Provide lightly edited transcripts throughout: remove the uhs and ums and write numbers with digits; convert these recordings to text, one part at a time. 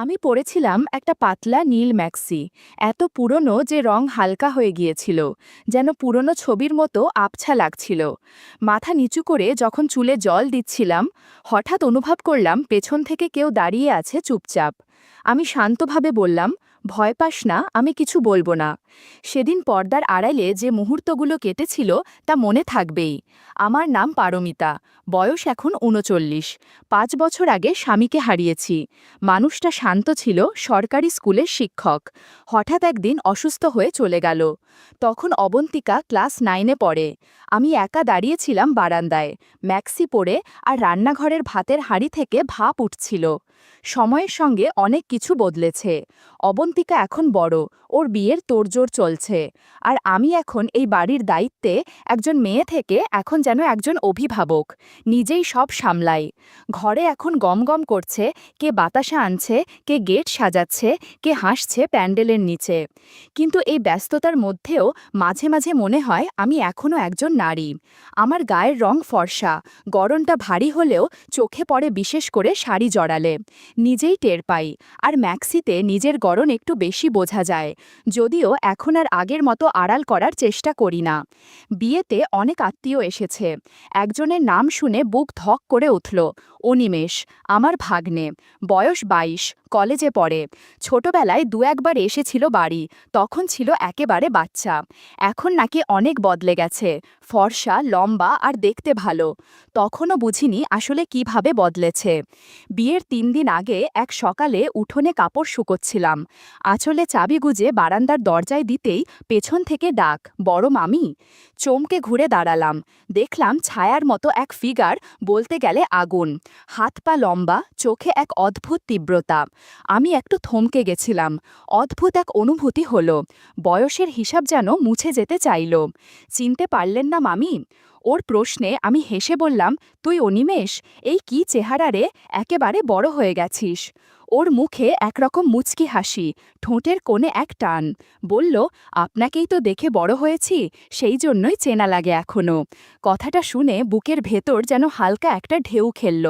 আমি পরেছিলাম একটা পাতলা নীল ম্যাক্সি। এত পুরনো যে রং হালকা হয়ে গিয়েছিল, যেন পুরনো ছবির মতো আবছা লাগছিল। মাথা নিচু করে যখন চুলে জল দিচ্ছিলাম, হঠাৎ অনুভব করলাম পেছন থেকে কেউ দাঁড়িয়ে আছে চুপচাপ। আমি শান্তভাবে বললাম, ভয় পাস না, আমি কিছু বলবো না। সেদিন পর্দার আড়ালে যে মুহূর্তগুলো কেটেছিল তা মনে থাকবেই। আমার নাম পারমিতা, বয়স এখন ৩৯। ৫ বছর আগে স্বামীকে হারিয়েছি। মানুষটা শান্ত ছিল, সরকারি স্কুলের শিক্ষক। হঠাৎ একদিন অসুস্থ হয়ে চলে গেল। তখন অবন্তিকা ক্লাস 9-এ পড়ে। আমি একা দাঁড়িয়েছিলাম বারান্দায়, ম্যাক্সি পরে, আর রান্নাঘরের ভাতের হাঁড়ি থেকে ভাপ উঠছিল। সময়ের সঙ্গে অনেক কিছু বদলেছে। অবন্তিকা এখন বড়, ওর বিয়ের তোড়জোড় চলছে। আর আমি এখন এই বাড়ির দায়িত্বে, একজন মেয়ে থেকে এখন যেন একজন অভিভাবক। নিজেই সব সামলাই। ঘরে এখন গমগম করছে, কে বাতাসা আনছে, কে গেট সাজাচ্ছে, কে হাসছে প্যান্ডেলের নিচে। কিন্তু এই ব্যস্ততার মধ্যেও মাঝে মাঝে মনে হয় আমি এখনও একজন নারী। আমার গায়ের রং ফর্সা, গড়নটা ভারী হলেও চোখে পড়ে, বিশেষ করে শাড়ি জড়ালে। নিজেই টের পাই। আর ম্যাক্সিতে নিজের গড়ন একটু বেশি বোঝা যায়, যদিও এখন আর আগের মতো আড়াল করার চেষ্টা করি না। বিয়েতে অনেক আত্মীয় এসেছে। একজনের নাম শুনে বুক ধক করে উঠল। অনিমেষ, আমার ভাগ্নে। বয়স 22, কলেজে পড়ে। ছোটবেলায় ২-১ বার এসেছিল বাড়ি, তখন ছিল একেবারে বাচ্চা। এখন নাকি অনেক বদলে গেছে, ফর্সা, লম্বা আর দেখতে ভালো। তখনও বুঝিনি আসলে কিভাবে বদলেছে। বিয়ের ৩ দিন আগে এক সকালে উঠোনে কাপড় শুকোচ্ছিলাম। আঁচলে চাবি গুজে বারান্দার দরজায় দিতেই পেছন থেকে ডাক, বড় মামি। চমকে ঘুরে দাঁড়ালাম। দেখলাম ছায়ার মতো এক ফিগার, বলতে গেলে আগুন। হাত পা লম্বা, চোখে এক অদ্ভুত তীব্রতা। আমি একটু থমকে গেছিলাম। অদ্ভুত এক অনুভূতি হলো। বয়সের হিসাব যেন মুছে যেতে চাইল। চিনতে পারলেন না মামি? ওর প্রশ্নে আমি হেসে বললাম, তুই অনিমেষ? এই কি চেহারা রে, একেবারে বড় হয়ে গেছিস। ওর মুখে একরকম মুচকি হাসি, ঠোঁটের কোণে এক টান। বলল, আপনাকেই তো দেখে বড় হয়েছি, সেই জন্যই চেনা লাগে এখনও। কথাটা শুনে বুকের ভেতর যেন হালকা একটা ঢেউ খেলল।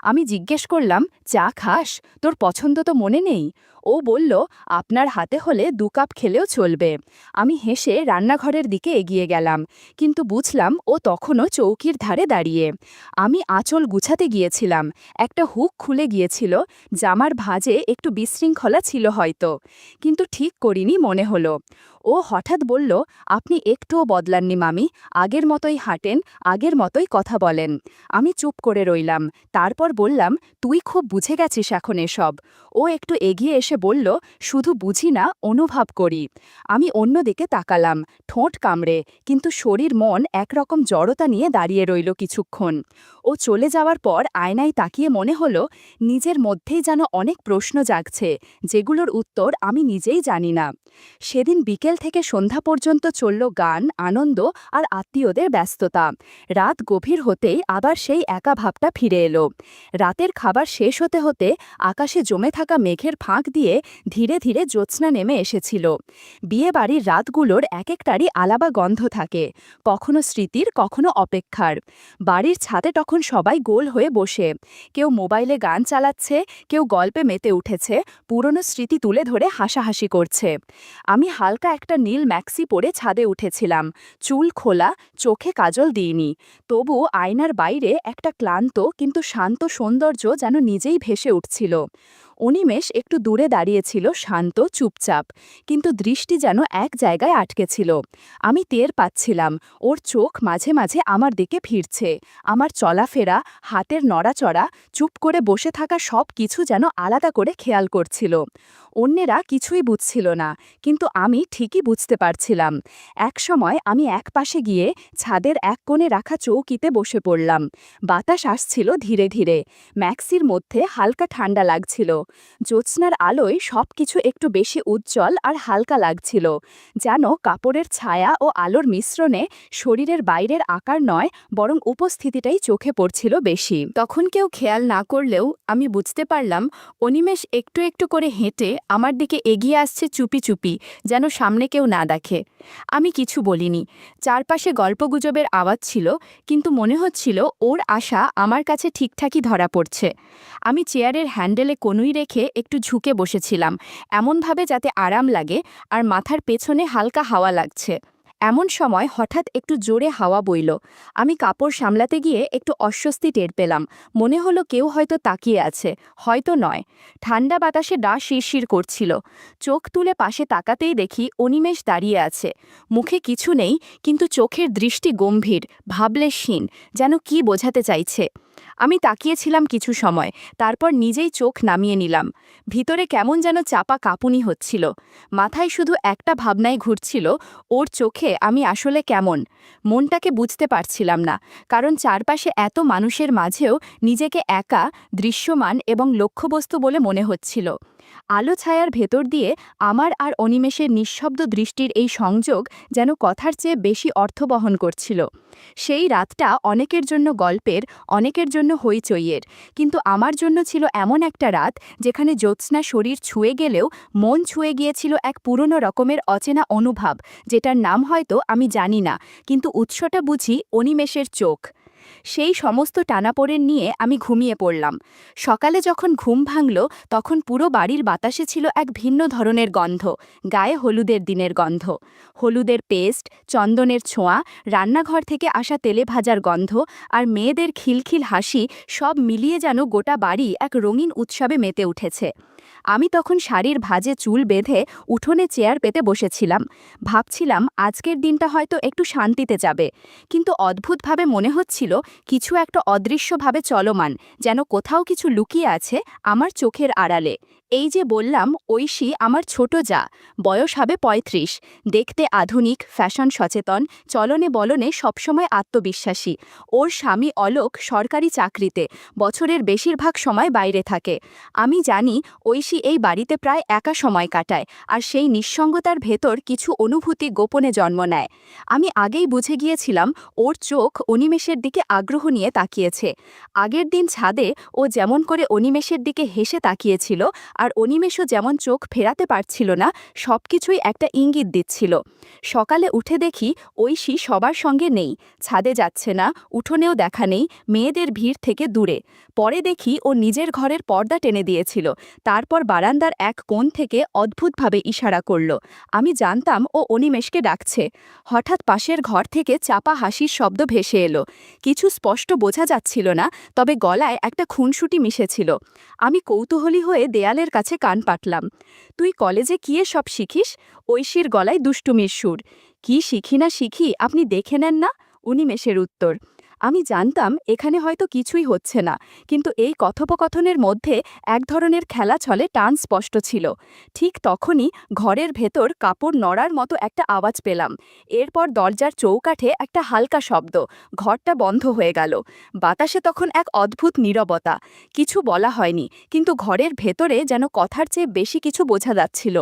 আমি জিজ্ঞেস করলাম, চা খাস? তোর পছন্দ তো মনে নেই? ও বলল, আপনার হাতে হলে ২ কাপ খেলেও চলবে। আমি হেসে রান্নাঘরের দিকে এগিয়ে গেলাম, কিন্তু বুঝলাম ও তখনও চৌকির ধারে দাঁড়িয়ে। আমি আঁচল গুছাতে গিয়েছিলাম, একটা হুক খুলে গিয়েছিল, জামার ভাঁজে একটু বিশৃঙ্খলা ছিল হয়তো, কিন্তু ঠিক করিনি মনে হলো। ও হঠাৎ বলল, আপনি একটুও বদলাননি মামি, আগের মতোই হাঁটেন, আগের মতোই কথা বলেন। আমি চুপ করে রইলাম। তারপর বললাম, তুই খুব বুঝে গেছিস এখন এসব। ও একটু এগিয়ে এসে বলল, শুধু বুঝি না, অনুভব করি। আমি অন্যদিকে তাকালাম, ঠোঁট কামড়ে, কিন্তু শরীর মন একরকম জড়তা নিয়ে দাঁড়িয়ে রইল কিছুক্ষণ। ও চলে যাওয়ার পর আয়নায় তাকিয়ে মনে হলো, নিজের মধ্যেই যেন অনেক প্রশ্ন জাগছে, যেগুলোর উত্তর আমি নিজেই জানি না। সেদিন বিকেল থেকে সন্ধ্যা পর্যন্ত চলল গান, আনন্দ আর আত্মীয়দের ব্যস্ততা। রাত গভীর হতেই আবার সেই একা ভাবটা ফিরে এলো। রাতের খাবার শেষ হতে হতে আকাশে জমে থাকা মেঘের ফাঁক দিয়ে ধীরে ধীরে জ্যোৎস্না নেমে এসেছিল। বিয়ে বাড়ির রাতগুলোর এক একটারই আলাদা গন্ধ থাকে, কখনো স্মৃতির, কখনো অপেক্ষার। বাড়ির ছাদে তখন সবাই গোল হয়ে বসে, কেউ মোবাইলে গান চালাচ্ছে, কেউ গল্পে মেতে উঠেছে, পুরনো স্মৃতি তুলে ধরে হাসাহাসি করছে। আমি হালকা একটা নীল ম্যাক্সি পরে ছাদে উঠেছিলাম, চুল খোলা, চোখে কাজল দিইনি। তবু আয়নার বাইরে একটা ক্লান্ত কিন্তু শান্ত সৌন্দর্য যেন নিজেই ভেসে উঠছিল। অনিমেষ একটু দূরে দাঁড়িয়েছিল, শান্ত, চুপচাপ, কিন্তু দৃষ্টি যেন এক জায়গায় আটকে ছিল। আমি টের পাচ্ছিলাম ওর চোখ মাঝে মাঝে আমার দিকে ফিরছে। আমার চলাফেরা, হাতের নড়াচড়া, চুপ করে বসে থাকা সব কিছু যেন আলাদা করে খেয়াল করছিল। অন্যেরা কিছুই বুঝছিল না, কিন্তু আমি ঠিকই বুঝতে পারছিলাম। একসময় আমি এক পাশে গিয়ে ছাদের এক কোণে রাখা চৌকিতে বসে পড়লাম। বাতাস আসছিল ধীরে ধীরে, ম্যাক্সির মধ্যে হালকা ঠান্ডা লাগছিল। জ্যোৎস্নার আলোয় সবকিছু একটু বেশি উজ্জ্বল আর হালকা লাগছিল, যেন কাপড়ের ছায়া ও আলোর মিশ্রণে শরীরের বাইরের আকার নয়, বরং উপস্থিতিটাই চোখে পড়ছিল বেশি। তখন কেউ খেয়াল না করলেও আমি বুঝতে পারলাম, অনিমেষ একটু একটু করে হেঁটে আমার দিকে এগিয়ে আসছে, চুপি চুপি, যেন সামনে কেউ না দেখে। আমি কিছু বলিনি। চারপাশে গল্পগুজবের আওয়াজ ছিল, কিন্তু মনে হচ্ছিল ওর আশা আমার কাছে ঠিকঠাকই ধরা পড়ছে। আমি চেয়ারের হ্যান্ডেলে কনুই রেখে একটু ঝুঁকে বসেছিলাম, এমনভাবে যাতে আরাম লাগে, আর মাথার পেছনে হালকা হাওয়া লাগছে। এমন সময় হঠাৎ একটু জোরে হাওয়া বইল। আমি কাপড় সামলাতে গিয়ে একটু অস্বস্তি টের পেলাম। মনে হলো কেউ হয়তো তাকিয়ে আছে, হয়তো নয়। ঠান্ডা বাতাসে ডা শিরশির করছিল। চোখ তুলে পাশে তাকাতেই দেখি অনিমেষ দাঁড়িয়ে আছে। মুখে কিছু নেই, কিন্তু চোখের দৃষ্টি গম্ভীর, ভাবলেশহীন, যেন কি বোঝাতে চাইছে। আমি তাকিয়েছিলাম কিছু সময়, তারপর নিজেই চোখ নামিয়ে নিলাম। ভিতরে কেমন যেন চাপা কাঁপুনি হচ্ছিল। মাথায় শুধু একটা ভাবনাই ঘুরছিল, ওর চোখে আমি আসলে কেমন। মনটাকে বুঝতে পারছিলাম না, কারণ চারপাশে এত মানুষের মাঝেও নিজেকে একা, দৃশ্যমান এবং লক্ষ্যবস্তু বলে মনে হচ্ছিল। আলো ছায়ার ভেতর দিয়ে আমার আর অনিমেষের নিঃশব্দ দৃষ্টির এই সংযোগ যেন কথার চেয়ে বেশি অর্থ বহন করছিল। সেই রাতটা অনেকের জন্য গল্পের, অনেকের জন্য হইচইয়ের, কিন্তু আমার জন্য ছিল এমন একটা রাত যেখানে জ্যোৎস্না শরীর ছুঁয়ে গেলেও মন ছুঁয়ে গিয়েছিল এক পুরনো রকমের অচেনা অনুভব, যেটার নাম হয়তো আমি জানি না, কিন্তু উৎসটা বুঝি অনিমেষের চোখ। সেই সমস্ত টানাপোড়েন নিয়ে আমি ঘুমিয়ে পড়লাম। সকালে যখন ঘুম ভাঙল, তখন পুরো বাড়ির বাতাসে ছিল এক ভিন্ন ধরনের গন্ধ, গায়ে হলুদের দিনের গন্ধ। হলুদের পেস্ট, চন্দনের ছোঁয়া, রান্নাঘর থেকে আসা তেলে ভাজার গন্ধ, আর মেয়েদের খিলখিল হাসি, সব মিলিয়ে যেন গোটা বাড়ি এক রঙিন উৎসবে মেতে উঠেছে। আমি তখন শাড়ির ভাঁজে চুল বেঁধে উঠোনে চেয়ার পেতে বসেছিলাম। ভাবছিলাম আজকের দিনটা হয়তো একটু শান্তিতে যাবে, কিন্তু অদ্ভুতভাবে মনে হচ্ছিল কিছু একটা অদৃশ্যভাবে চলমান, যেন কোথাও কিছু লুকিয়ে আছে আমার চোখের আড়ালে। এই যে বললাম, ঐশী আমার ছোট যা, বয়স হবে ৩৫, দেখতে আধুনিক, ফ্যাশন সচেতন, চলনে বলনে সবসময় আত্মবিশ্বাসী। ওর স্বামী অলোক সরকারি চাকরিতে, বছরের বেশিরভাগ সময় বাইরে থাকে। আমি জানি ঐশী এই বাড়িতে প্রায় একা সময় কাটায়, আর সেই নিঃসঙ্গতার ভেতর কিছু অনুভূতি গোপনে জন্ম নেয়। আমি আগেই বুঝে গিয়েছিলাম ওর চোখ অনিমেষের দিকে আগ্রহ নিয়ে তাকিয়েছে। আগের দিন ছাদে ও যেমন করে অনিমেষের দিকে হেসে তাকিয়েছিল, আর অনিমেষও যেমন চোখ ফেরাতে পারছিল না, সবকিছুই একটা ইঙ্গিত দিচ্ছিল। সকালে উঠে দেখি ঐশী সবার সঙ্গে নেই, ছাদে যাচ্ছে না, উঠোনেও দেখা নেই, মেয়েদের ভিড় থেকে দূরে। পরে দেখি ও নিজের ঘরের পর্দা টেনে দিয়েছিল, তারপর বারান্দার এক কোণ থেকে অদ্ভুতভাবে ইশারা করল। আমি জানতাম ও অনিমেষকে ডাকছে। হঠাৎ পাশের ঘর থেকে চাপা হাসির শব্দ ভেসে এলো। কিছু স্পষ্ট বোঝা যাচ্ছিল না, তবে গলায় একটা খুনসুটি মিশেছিল। আমি কৌতূহলী হয়ে দেয়ালের কাছে কান পাতলাম। তুই কলেজে কি সব শিখিস? ঐশীর গলায় দুষ্টুমির সুর। কি শিখি না শিখি আপনি দেখে নেন না, অনিমেষের উত্তর। আমি জানতাম এখানে হয়তো কিছুই হচ্ছে না, কিন্তু এই কথোপকথনের মধ্যে এক ধরনের খেলা ছলে টান স্পষ্ট ছিল। ঠিক তখনই ঘরের ভেতর কাপড় নড়ার মতো একটা আওয়াজ পেলাম। এরপর দরজার চৌকাঠে একটা হালকা শব্দ, ঘরটা বন্ধ হয়ে গেল। বাতাসে তখন এক অদ্ভুত নীরবতা। কিছু বলা হয়নি, কিন্তু ঘরের ভেতরে যেন কথার চেয়ে বেশি কিছু বোঝা যাচ্ছিল।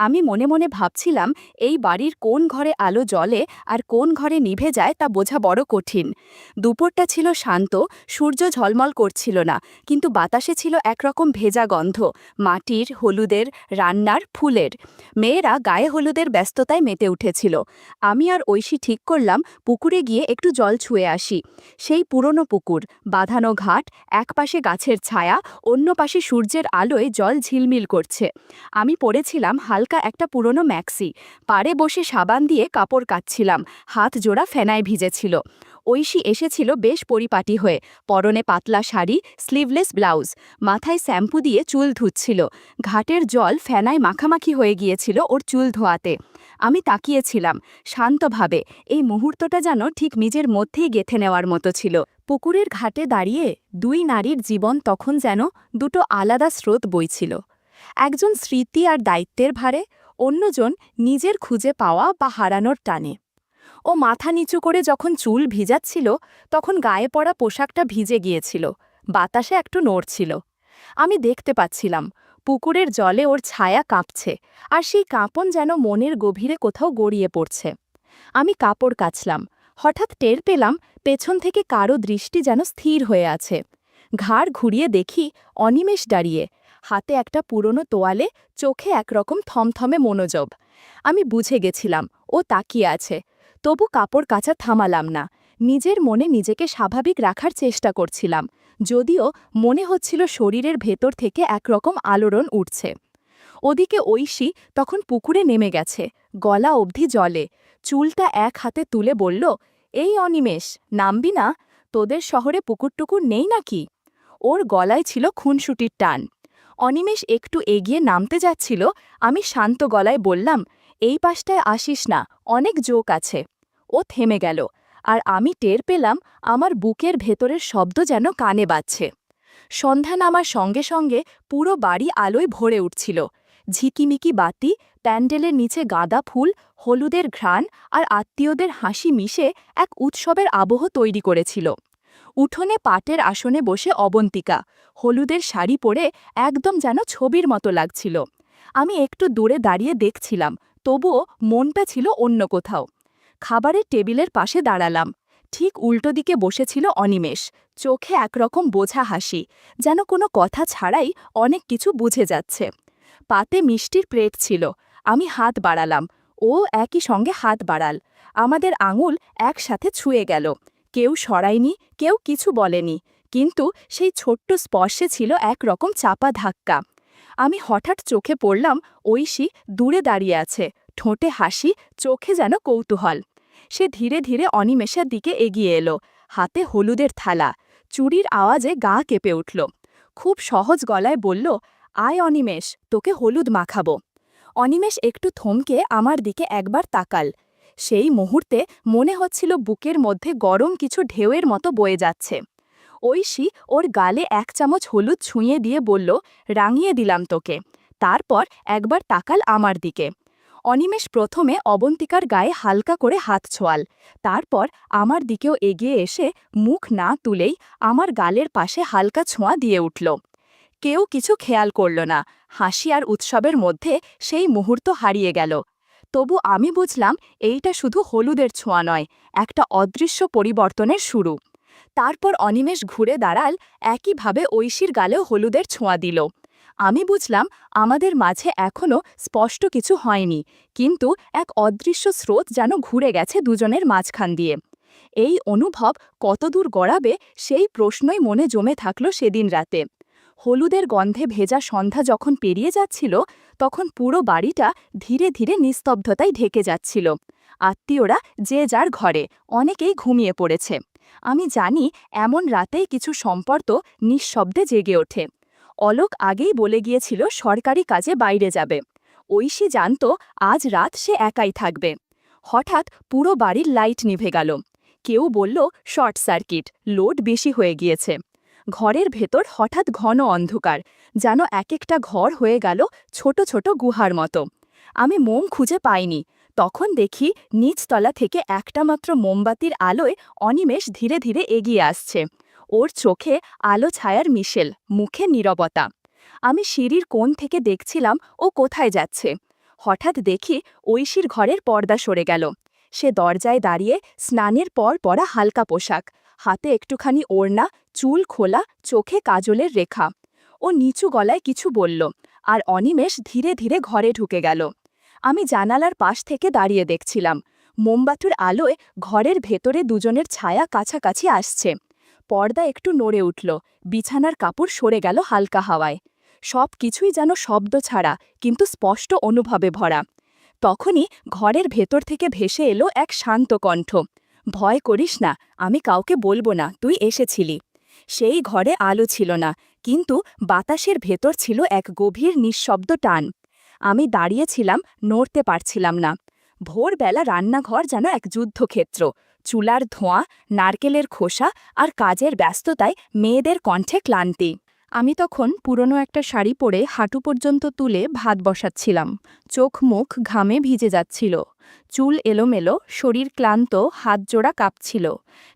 আমি মনে মনে ভাবছিলাম, এই বাড়ির কোন ঘরে আলো জ্বলে আর কোন ঘরে নিভে যায় তা বোঝা বড় কঠিন। দুপুরটা ছিল শান্ত, সূর্য ঝলমল করছিল না, কিন্তু বাতাসে ছিল একরকম ভেজা গন্ধ, মাটির, হলুদের, রান্নার, ফুলের। মেয়েরা গায়ে হলুদের ব্যস্ততায় মেতে উঠেছিল। আমি আর ঐশী ঠিক করলাম পুকুরে গিয়ে একটু জল ছুঁয়ে আসি। সেই পুরনো পুকুর, বাঁধানো ঘাট, এক পাশে গাছের ছায়া, অন্য পাশে সূর্যের আলোয় জল ঝিলমিল করছে। আমি পরেছিলাম হালকা একটা পুরনো ম্যাক্সি, পাড়ে বসে সাবান দিয়ে কাপড় কাচ্ছিলাম, হাত জোড়া ফেনায় ভিজেছিল। ঐশী এসেছিল বেশ পরিপাটি হয়ে, পরনে পাতলা শাড়ি, স্লিভলেস ব্লাউজ, মাথায় শ্যাম্পু দিয়ে চুল ধুচ্ছিল। ঘাটের জল ফেনায় মাখামাখি হয়ে গিয়েছিল ওর চুল ধোয়াতে। আমি তাকিয়েছিলাম শান্তভাবে, এই মুহূর্তটা যেন ঠিক নিজের মধ্যেই গেঁথে নেওয়ার মতো ছিল। পুকুরের ঘাটে দাঁড়িয়ে দুই নারীর জীবন তখন যেন দুটো আলাদা স্রোত বইছিল। একজন স্মৃতি আর দায়িত্বের ভারে, অন্যজন নিজের খুঁজে পাওয়া বা হারানোর টানে। ও মাথা নিচু করে যখন চুল ভিজাচ্ছিল, তখন গায়ে পড়া পোশাকটা ভিজে গিয়েছিল, বাতাসে একটু নড়ছিল। আমি দেখতে পাচ্ছিলাম পুকুরের জলে ওর ছায়া কাঁপছে, আর সেই কাঁপন যেন মনের গভীরে কোথাও গড়িয়ে পড়ছে। আমি কাপড় কাচলাম, হঠাৎ টের পেলাম পেছন থেকে কারো দৃষ্টি যেন স্থির হয়ে আছে। ঘাড় ঘুরিয়ে দেখি অনিমেষ দাঁড়িয়ে, হাতে একটা পুরনো তোয়ালে, চোখে একরকম থমথমে মনোযোগ। আমি বুঝে গেছিলাম ও তাকিয়ে আছে, তবু কাপড় কাচা থামালাম না। নিজের মনে নিজেকে স্বাভাবিক রাখার চেষ্টা করছিলাম। যদিও মনে হচ্ছিল শরীরের ভেতর থেকে একরকম আলোড়ন উঠছে। ওদিকে ঐশী তখন পুকুরে নেমে গেছে, গলা অবধি জলে। চুলটা এক হাতে তুলে বলল, এই অনিমেষ, নামবি না? তোদের শহরে পুকুর-টুকুর নেই নাকি? ওর গলায় ছিল খুনসুটির টান। অনিমেষ একটু এগিয়ে নামতে যাচ্ছিল। আমি শান্ত গলায় বললাম, এই পাশটায় আসিস না, অনেক জোক আছে। ও থেমে গেল, আর আমি টের পেলাম আমার বুকের ভেতরের শব্দ যেন কানে বাজছে। সন্ধ্যা নামার সঙ্গে সঙ্গে পুরো বাড়ি আলোয় ভরে উঠছিল। ঝিকিমিকি বাতি, প্যান্ডেলের নিচে গাঁদা ফুল, হলুদের ঘ্রাণ আর আত্মীয়দের হাসি মিশে এক উৎসবের আবহ তৈরি করেছিল। উঠোনে পাটের আসনে বসে অবন্তিকা, হলুদের শাড়ি পরে একদম যেন ছবির মতো লাগছিল। আমি একটু দূরে দাঁড়িয়ে দেখছিলাম, তবুও মনটা ছিল অন্য কোথাও। খাবারের টেবিলের পাশে দাঁড়ালাম। ঠিক উল্টো দিকে বসেছিল অনিমেষ, চোখে একরকম বোঝা হাসি, যেন কোনো কথা ছাড়াই অনেক কিছু বুঝে যাচ্ছে। পাতে মিষ্টির প্লেট ছিল। আমি হাত বাড়ালাম, ও একই সঙ্গে হাত বাড়াল। আমাদের আঙুল একসাথে ছুঁয়ে গেল। কেউ সরায়নি, কেউ কিছু বলেনি, কিন্তু সেই ছোট্ট স্পর্শে ছিল একরকম চাপা ধাক্কা। আমি হঠাৎ চোখে পড়লাম, ঐশী দূরে দাঁড়িয়ে আছে, ঠোঁটে হাসি, চোখে যেন কৌতূহল। সে ধীরে ধীরে অনিমেষের দিকে এগিয়ে এলো, হাতে হলুদের থালা। চুরির আওয়াজে গা কেঁপে উঠল। খুব সহজ গলায় বলল, আয় অনিমেষ, তোকে হলুদ মাখাবো। অনিমেষ একটু থমকে আমার দিকে একবার তাকাল। সেই মুহূর্তে মনে হচ্ছিল বুকের মধ্যে গরম কিছু ঢেউয়ের মতো বয়ে যাচ্ছে। ঐশী ওর গালে 1 চামচ হলুদ ছুঁয়ে দিয়ে বলল, রাঙিয়ে দিলাম তোকে। তারপর একবার তাকাল আমার দিকে। অনিমেষ প্রথমে অবন্তিকার গায়ে হালকা করে হাত ছোঁয়াল, তারপর আমার দিকেও এগিয়ে এসে মুখ না তুলেই আমার গালের পাশে হালকা ছোঁয়া দিয়ে উঠল। কেউ কিছু খেয়াল করল না, হাসি আর উৎসবের মধ্যে সেই মুহূর্ত হারিয়ে গেল। তবু আমি বুঝলাম এইটা শুধু হলুদের ছোঁয়া নয়, একটা অদৃশ্য পরিবর্তনের শুরু। তারপর অনিমেষ ঘুরে দাঁড়াল, একইভাবে ঐশীর গালেও হলুদের ছোঁয়া দিল। আমি বুঝলাম আমাদের মাঝে এখনও স্পষ্ট কিছু হয়নি, কিন্তু এক অদৃশ্য স্রোত যেন ঘুরে গেছে দুজনের মাঝখান দিয়ে। এই অনুভব কতদূর গড়াবে সেই প্রশ্নই মনে জমে থাকল সেদিন রাতে। হলুদের গন্ধে ভেজা সন্ধ্যা যখন পেরিয়ে যাচ্ছিল, তখন পুরো বাড়িটা ধীরে ধীরে নিস্তব্ধতায় ঢেকে যাচ্ছিল। আত্মীয়রা যে যার ঘরে, অনেকেই ঘুমিয়ে পড়েছে। আমি জানি এমন রাতেই কিছু সম্পর্ক নিঃশব্দে জেগে ওঠে। অলোক আগেই বলে গিয়েছিল সরকারি কাজে বাইরে যাবে। ঐশী জানত আজ রাত সে একাই থাকবে। হঠাৎ পুরো বাড়ির লাইট নিভে গেল। কেউ বলল শর্ট সার্কিট, লোড বেশি হয়ে গিয়েছে। ঘরের ভেতর হঠাৎ ঘন অন্ধকার, যেন এক একটা ঘর হয়ে গেল ছোট ছোট গুহার মতো। আমি মোম খুঁজে পাইনি। তখন দেখি নিচতলা থেকে একটা মাত্র মোমবাতির আলোয় অনিমেষ ধীরে ধীরে এগিয়ে আসছে। ওর চোখে আলো ছায়ার মিশেল, মুখে নীরবতা। আমি সিঁড়ির কোণ থেকে দেখছিলাম ও কোথায় যাচ্ছে। হঠাৎ দেখি ঐশীর ঘরের পর্দা সরে গেল। সে দরজায় দাঁড়িয়ে, স্নানের পর পরা হালকা পোশাক, হাতে একটুখানি ওড়না, চুল খোলা, চোখে কাজলের রেখা। ও নিচু গলায় কিছু বলল, আর অনিমেষ ধীরে ধীরে ঘরে ঢুকে গেল। আমি জানালার পাশ থেকে দাঁড়িয়ে দেখছিলাম। মোমবাতির আলোয় ঘরের ভেতরে দুজনের ছায়া কাছাকাছি আসছে। পর্দা একটু নড়ে উঠল, বিছানার কাপড় সরে গেল হালকা হাওয়ায়। সব কিছুই যেন শব্দ ছাড়া, কিন্তু স্পষ্ট অনুভবে ভরা। তখনই ঘরের ভেতর থেকে ভেসে এলো এক শান্ত কণ্ঠ, ভয় করিস না, আমি কাউকে বলবো না তুই এসেছিলি। সেই ঘরে আলো ছিল না, কিন্তু বাতাসের ভেতর ছিল এক গভীর নিঃশব্দ টান। আমি দাঁড়িয়েছিলাম, নড়তে পারছিলাম না। ভোরবেলা রান্নাঘর যেন এক যুদ্ধক্ষেত্র। চুলার ধোঁয়া, নারকেলের খোসা আর কাজের ব্যস্ততায় মেয়েদের কণ্ঠে ক্লান্তি। আমি তখন পুরনো একটা শাড়ি পরে হাঁটু পর্যন্ত তুলে ভাত বসাচ্ছিলাম। চোখ মুখ ঘামে ভিজে যাচ্ছিল। চুল এলোমেলো, শরীর ক্লান্ত, হাত জোড়া কাঁপছিল।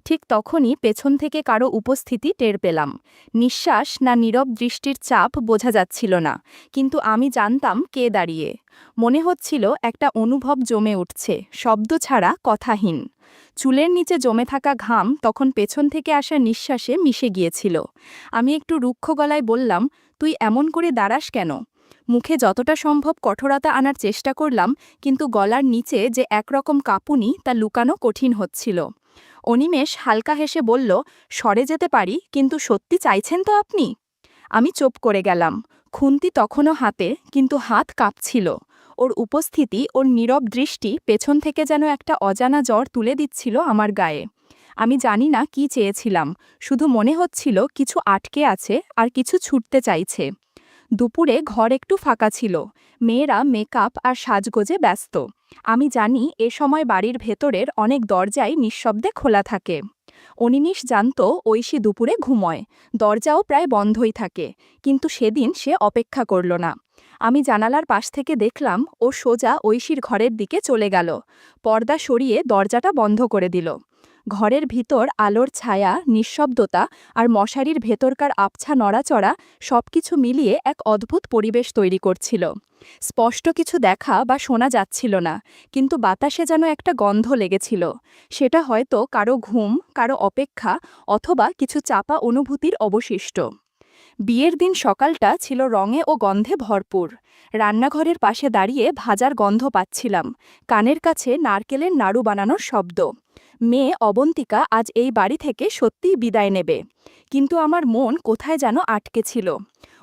ঠিক তখনই পেছন থেকে কারো উপস্থিতি টের পেলাম। নিঃশ্বাস না নীরব দৃষ্টির চাপ বোঝা যাচ্ছিল না, কিন্তু আমি জানতাম কে দাঁড়িয়ে। মনে হচ্ছিল একটা অনুভব জমে উঠছে, শব্দ ছাড়া, কথাহীন। চুলের নিচে জমে থাকা ঘাম তখন পেছন থেকে আসা নিঃশ্বাসে মিশে গিয়েছিল। আমি একটু রুক্ষ গলায় বললাম, তুই এমন করে দাঁড়াস কেন? মুখে যতটা সম্ভব কঠোরতা আনার চেষ্টা করলাম, কিন্তু গলার নিচে যে একরকম কাঁপুনি তা লুকানো কঠিন হচ্ছিল। অনিমেষ হালকা হেসে বলল, সরে যেতে পারি, কিন্তু সত্যি চাইছেন তো আপনি? আমি চুপ করে গেলাম। খুন্তি তখনও হাতে, কিন্তু হাত কাঁপছিল। ওর উপস্থিতি, ওর নীরব দৃষ্টি পেছন থেকে যেন একটা অজানা জ্বর তুলে দিচ্ছিল আমার গায়ে। আমি জানি না কি চেয়েছিলাম, শুধু মনে হচ্ছিল কিছু আটকে আছে আর কিছু ছুটতে চাইছে। দুপুরে ঘর একটু ফাঁকা ছিল, মেয়েরা মেকআপ আর সাজগোজে ব্যস্ত। আমি জানি এ সময় বাড়ির ভেতরের অনেক দরজাই নিঃশব্দে খোলা থাকে। অনিমিষ জানত ঐশী দুপুরে ঘুমোয়, দরজাও প্রায় বন্ধই থাকে, কিন্তু সেদিন সে অপেক্ষা করল না। আমি জানালার পাশ থেকে দেখলাম ও সোজা ঐশীর ঘরের দিকে চলে গেল, পর্দা সরিয়ে দরজাটা বন্ধ করে দিল। ঘরের ভিতর আলোর ছায়া, নিঃশব্দতা আর মশারির ভেতরকার আবছা নড়াচড়া সবকিছু মিলিয়ে এক অদ্ভুত পরিবেশ তৈরি করছিল। স্পষ্ট কিছু দেখা বা শোনা যাচ্ছিল না, কিন্তু বাতাসে যেন একটা গন্ধ লেগেছিল। সেটা হয়তো কারো ঘুম, কারো অপেক্ষা, অথবা কিছু চাপা অনুভূতির অবশিষ্ট। বিয়ের দিন সকালটা ছিল রঙে ও গন্ধে ভরপুর। রান্নাঘরের পাশে দাঁড়িয়ে ভাজার গন্ধ পাচ্ছিলাম, কানের কাছে নারকেলের নাড়ু বানানোর শব্দ। মেয়ে অবন্তিকা আজ এই বাড়ি থেকে সত্যিই বিদায় নেবে, কিন্তু আমার মন কোথায় যেন আটকে ছিল।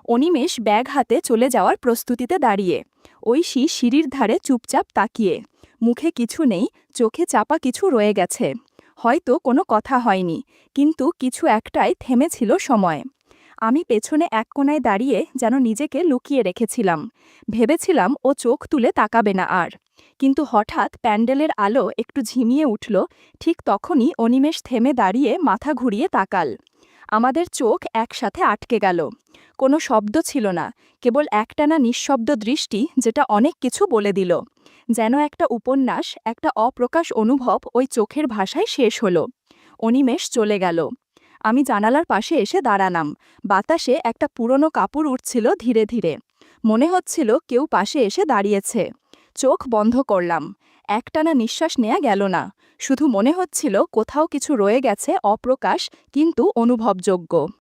অনিমেষ ব্যাগ হাতে চলে যাওয়ার প্রস্তুতিতে দাঁড়িয়ে, ঐশী সিঁড়ির ধারে চুপচাপ তাকিয়ে। মুখে কিছু নেই, চোখে চাপা কিছু রয়ে গেছে। হয়তো কোনো কথা হয়নি, কিন্তু কিছু একটাই থেমেছিল সময়। আমি পেছনে এক কোণায় দাঁড়িয়ে যেন নিজেকে লুকিয়ে রেখেছিলাম। ভেবেছিলাম ও চোখ তুলে তাকাবে না আর। কিন্তু হঠাৎ প্যান্ডেলের আলো একটু ঝিমিয়ে উঠল, ঠিক তখনই অনিমেষ থেমে দাঁড়িয়ে মাথা ঘুরিয়ে তাকাল। আমাদের চোখ একসাথে আটকে গেল। কোনো শব্দ ছিল না, কেবল একটানা নিঃশব্দ দৃষ্টি, যেটা অনেক কিছু বলে দিল। যেন একটা উপন্যাস, একটা অপ্রকাশ অনুভব ওই চোখের ভাষায় শেষ হলো। অনিমেষ চলে গেল। আমি জানালার পাশে এসে দাঁড়ালাম। বাতাসে একটা পুরনো কাপড় উঠছিল ধীরে ধীরে। মনে হচ্ছিল কেউ পাশে এসে দাঁড়িয়েছে। চোখ বন্ধ করলাম। একটানা নিঃশ্বাস নেয়া গেল না। শুধু মনে হচ্ছিল কোথাও কিছু রয়ে গেছে অপ্রকাশ, কিন্তু অনুভবযোগ্য।